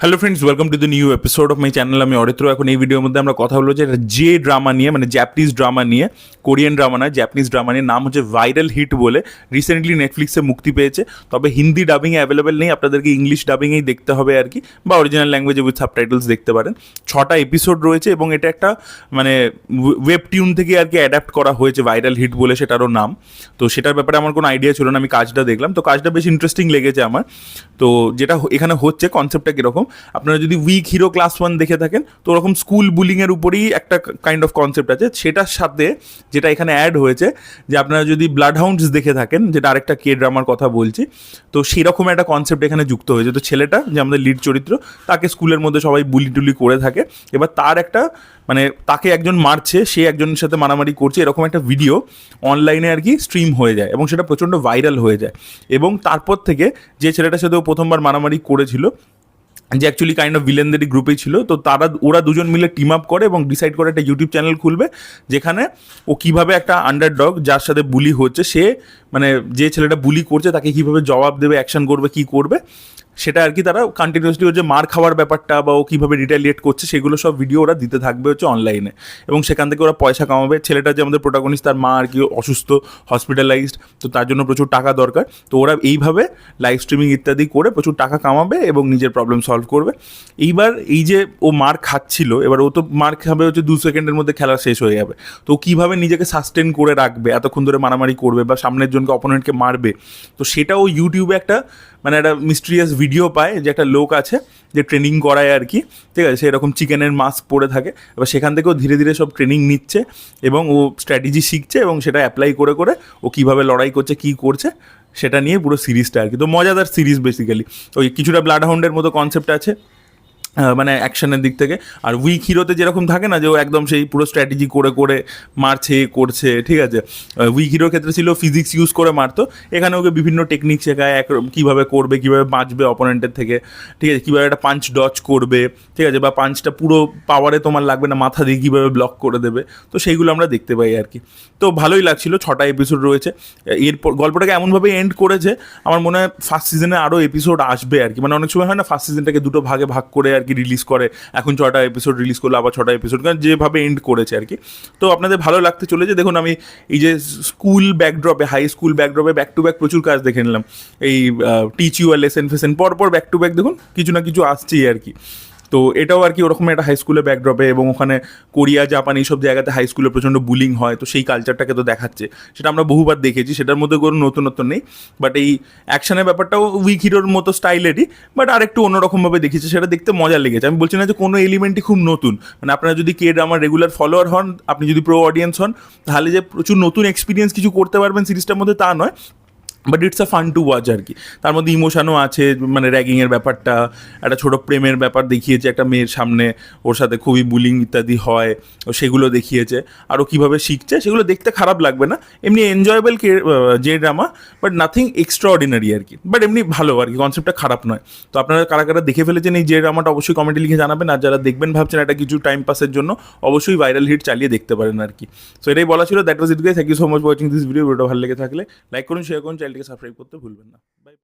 Hello friends, welcome to the new episode of my channel. আমি অরিত্র। এখন এই ভিডিওর মধ্যে আমরা কথা বলবো যে যে ড্রামা নিয়ে, মানে জাপানিজ ড্রামা নিয়ে, কোরিয়ান ড্রামা নয়, জাপানিজ ড্রামা নিয়ে। নাম হচ্ছে ভাইরাল হিট বলে। রিসেন্টলি নেটফ্লিক্সে মুক্তি পেয়েছে, তবে হিন্দি ডাবিংয়ে অ্যাভেলেবেল নেই, আপনাদেরকে ইংলিশ ডাবিংয়েই দেখতে হবে আর কি, বা অরিজিনাল ল্যাঙ্গুয়েজে উইথ সাবটাইটেলস দেখতে পারেন। 6টা এপিসোড রয়েছে এবং এটা একটা মানে ওয়েব টিউন থেকে আর কি অ্যাডাপ্ট করা হয়েছে, ভাইরাল হিট বলে সেটারও নাম। তো সেটার ব্যাপারে আমার কোনো আইডিয়া ছিল না, আমি কাজটা দেখলাম, তো কাজটা বেশ ইন্টারেস্টিং লেগেছে আমার। তো যেটা এখানে হচ্ছে, কনসেপ্টটা কীরকম, আপনারা যদি উইক হিরো ক্লাস 1 দেখে থাকেন, তো ওরকম স্কুল বুলিংয়ের উপরেই একটা কাইন্ড অফ কনসেপ্ট আছে। সেটার সাথে যেটা এখানে অ্যাড হয়েছে, যে আপনারা যদি ব্লাড হাউন্ডস দেখে থাকেন, যেটা আরেকটা কে ড্রামার কথা বলছি, তো সেরকম একটা কনসেপ্ট এখানে যুক্ত হয়েছে। তো ছেলেটা, যে আমাদের লিড চরিত্র, তাকে স্কুলের মধ্যে সবাই বুলি টুলি করে থাকে। এবার তার একটা মানে তাকে একজন মারছে, সে একজনের সাথে মারামারি করছে, এরকম একটা ভিডিও অনলাইনে আর কি স্ট্রিম হয়ে যায় এবং সেটা প্রচণ্ড ভাইরাল হয়ে যায়। এবং তারপর থেকে যে ছেলেটার সাথে ও প্রথমবার মারামারি করেছিল, যে অ্যাকচুয়ালি কাইন্ড অফ ভিলেনদেরই গ্রুপেই ছিল, তো ওরা দুজন মিলে টিম আপ করে এবং ডিসাইড করে একটা ইউটিউব চ্যানেল খুলবে, যেখানে ও কীভাবে একটা আন্ডারডগ যার সাথে বুলি হচ্ছে, সে মানে যে ছেলেটা বুলি করছে তাকে কীভাবে জবাব দেবে, অ্যাকশন করবে, কী করবে, সেটা আর কি তারা কন্টিনিউসলি হচ্ছে মার খাওয়ার ব্যাপারটা বা ও কীভাবে রিটালিয়েট করছে সেগুলো সব ভিডিও ওরা দিতে থাকবে হচ্ছে অনলাইনে। এবং সেখান থেকে ওরা পয়সা কামাবে। ছেলেটা যে আমাদের প্রোটাগনিস্ট, তার মা আর কি অসুস্থ, হসপিটালাইজড, তো তার জন্য প্রচুর টাকা দরকার। তো ওরা এইভাবে লাইভ স্ট্রিমিং ইত্যাদি করে প্রচুর টাকা কামাবে এবং নিজের প্রবলেম সলভ করবে। এইবার এই যে ও মার খাচ্ছিল, এবার ও তো মার খাবে হচ্ছে 2 সেকেন্ডের মধ্যে খেলা শেষ হয়ে যাবে। তো কীভাবে নিজেকে সাস্টেন করে রাখবে, এতক্ষণ ধরে মারামারি করবে বা সামনের জনকে অপোনেন্টকে মারবে, তো সেটা ও ইউটিউবে একটা মানে একটা মিস্ট্রিয়াস ভিডিও পায়, যে একটা লোক আছে যে ট্রেনিং করায় আর কি, ঠিক আছে, সেরকম চিকেনের মাস্ক পরে থাকে। এবার সেখান থেকেও ধীরে ধীরে সব ট্রেনিং নিচ্ছে এবং ও স্ট্র্যাটেজি শিখছে এবং সেটা অ্যাপ্লাই করে করে ও কীভাবে লড়াই করছে, কী করছে, সেটা নিয়ে পুরো সিরিজটা আর কি। তো মজাদার সিরিজ বেসিক্যালি। ওই কিছুটা ব্লাড হাউন্ডের মতো কনসেপ্ট আছে, মানে অ্যাকশনের দিক থেকে। আর উইক হিরোতে যেরকম থাকে না, যে ও একদম সেই পুরো স্ট্র্যাটেজি করে করে মারছে, করছে, ঠিক আছে। উইক হিরোর ক্ষেত্রে ছিল ফিজিক্স ইউজ করে মারতো, এখানে ওকে বিভিন্ন টেকনিক শেখায়, কীভাবে করবে, কীভাবে বাঁচবে অপোনেন্টের থেকে, ঠিক আছে, কীভাবে একটা পাঞ্চ ডচ করবে, ঠিক আছে, বা পাঞ্চটা পুরো পাওয়ারে তোমার লাগবে না, মাথা দিয়ে কীভাবে ব্লক করে দেবে, তো সেইগুলো আমরা দেখতে পাই আর কি। তো ভালোই লাগছিল। 6টা এপিসোড রয়েছে। এরপর গল্পটাকে এমনভাবে এন্ড করেছে, আমার মনে হয় ফার্স্ট সিজনে আরও এপিসোড আসবে আর কি। মানে অনেক সময় হয় না, ফার্স্ট সিজনটাকে দুটো ভাগে ভাগ করে আর কি রিলিজ করে, এখন 6টা এপিসোড রিলিজ করলো, আবার 6টা এপিসোড, কারণ যেভাবে এন্ড করেছে আর কি। তো আপনাদের ভালো লাগতে চলেছে। দেখুন, আমি এই যে স্কুল ব্যাকড্রপে, হাই স্কুল ব্যাকড্রপে ব্যাক টু ব্যাক প্রচুর কাজ দেখে নিলাম। এই টিচ ইউ আর লেসেন ফেসেন, পরপর ব্যাক টু ব্যাক দেখুন কিছু না কিছু আসছেই আর কি। তো এটাও আর কি ওরকম একটা হাই স্কুলে ব্যাকড্রপে, এবং ওখানে কোরিয়া, জাপান, এইসব জায়গাতে হাই স্কুলে প্রচণ্ড বুলিং হয়, তো সেই কালচারটাকে তো দেখাচ্ছে। সেটা আমরা বহুবার দেখেছি, সেটার মধ্যে কোনো নতুনত্ব নেই। বাট এই অ্যাকশনের ব্যাপারটাও উইক হিরোর মতো স্টাইলেরই, বাট আর একটু অন্যরকমভাবে দেখিয়েছে, সেটা দেখতে মজা লেগেছে। আমি বলছি না যে কোনো এলিমেন্টই খুব নতুন, মানে আপনারা যদি কে ড্রামার রেগুলার ফলোয়ার হন, আপনি যদি প্রো অডিয়েন্স হন, তাহলে যে প্রচুর নতুন এক্সপিরিয়েন্স কিছু করতে পারবেন সিরিজটার মধ্যে, তা নয়। But it's a fun to watch আর কি। তার মধ্যে ইমোশনও আছে, মানে র্যাগিংয়ের ব্যাপারটা, একটা ছোটো প্রেমের ব্যাপার দেখিয়েছে একটা মেয়ের সামনে, ওর সাথে খুবই বুলিং ইত্যাদি হয়, ও সেগুলো দেখিয়েছে। আরও কীভাবে শিখছে সেগুলো দেখতে খারাপ লাগবে না, এমনি এনজয়েবল যে drama, but nothing extraordinary আর কি। বাট এমনি ভালো আর কি, কনসেপ্টটা খারাপ নয়। তো আপনারা কারা কারা দেখে ফেলেছেন এই যে ড্রামাটা, অবশ্যই কমেন্টে লিখে জানাবেন। আর যারা দেখবেন ভাবছেন একটা কিছু টাইম পাসের জন্য, অবশ্যই ভাইরাল হিট চালিয়ে দেখতে পারেন আর কি। সো এটাই বলা ছিল। That was it guys. Thank you so much for watching this video. ভিডিওটা ভালো লেগে থাকলে লাইক করুন, শেয়ার করুন, চ্যানেলটিকে সাবস্ক্রাইব করতে ভুলবেন না। বাই।